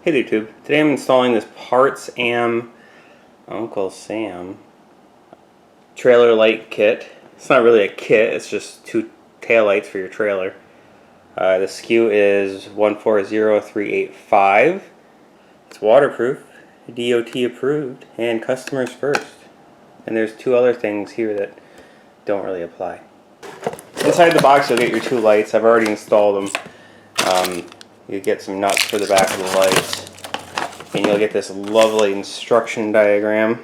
Hey YouTube, today I'm installing this Partsam Uncle Sam trailer light kit. It's not really a kit, it's just two tail lights for your trailer. The SKU is 140385. It's waterproof, DOT approved, and customers first. And there's two other things here that don't really apply. Inside the box you'll get your two lights. I've already installed them. You get some nuts for the back of the lights, and you'll get this lovely instruction diagram.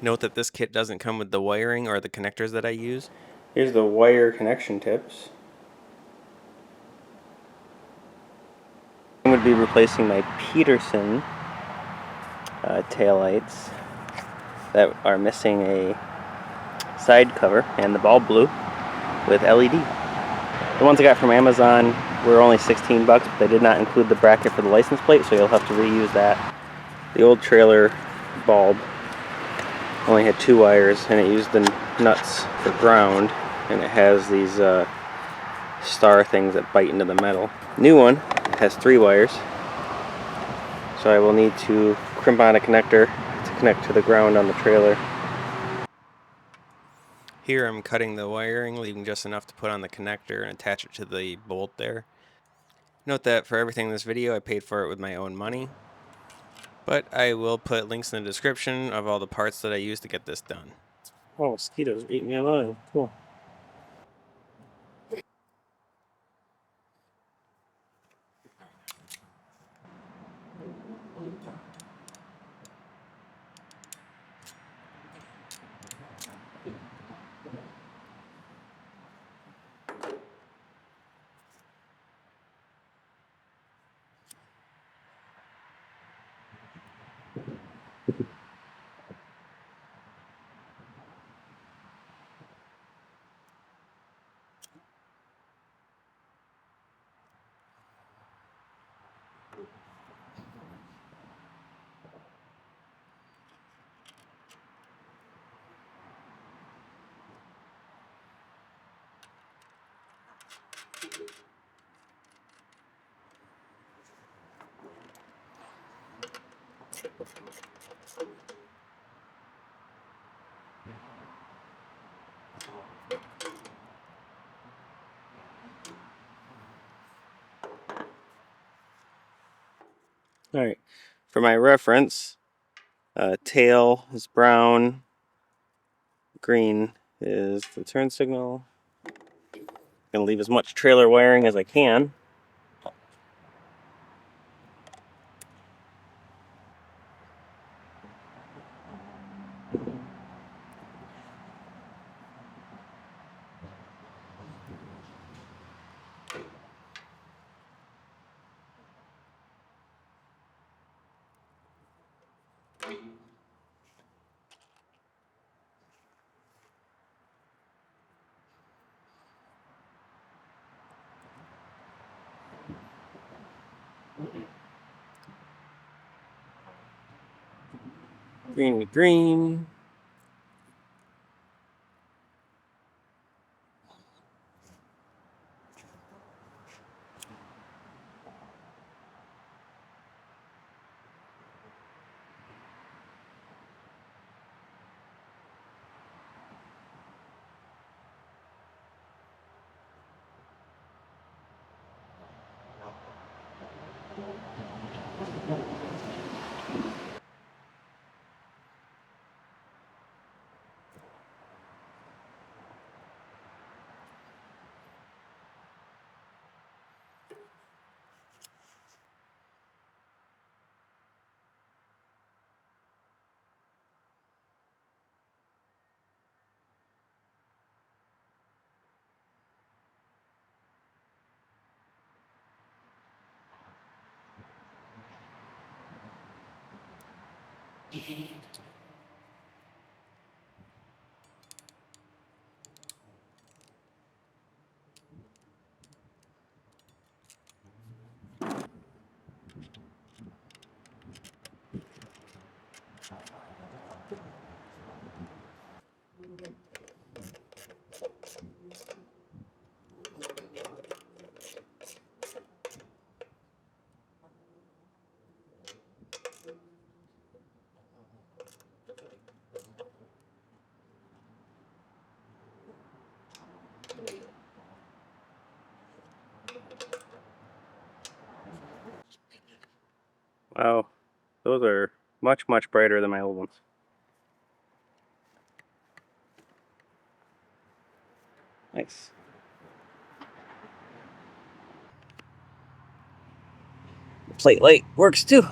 Note that this kit doesn't come with the wiring or the connectors that I use. Here's the wire connection tips. I'm going to be replacing my Peterson taillights that are missing a side cover and the bulb blue with LED. The ones I got from Amazon were only 16 bucks, but they did not include the bracket for the license plate, so you'll have to reuse that. The old trailer bulb only had two wires, and it used the nuts for ground, and it has these star things that bite into the metal. New one has three wires, so I will need to crimp on a connector to connect to the ground on the trailer. Here I'm cutting the wiring, leaving just enough to put on the connector and attach it to the bolt there. Note that for everything in this video I paid for it with my own money, but I will put links in the description of all the parts that I used to get this done. Oh, mosquitoes eating me alive. Cool. Alright, for my reference, tail is brown, green is the turn signal. I'm going to leave as much trailer wiring as I can. Green with green. Oh, those are much, much brighter than my old ones. Nice. The plate light works too.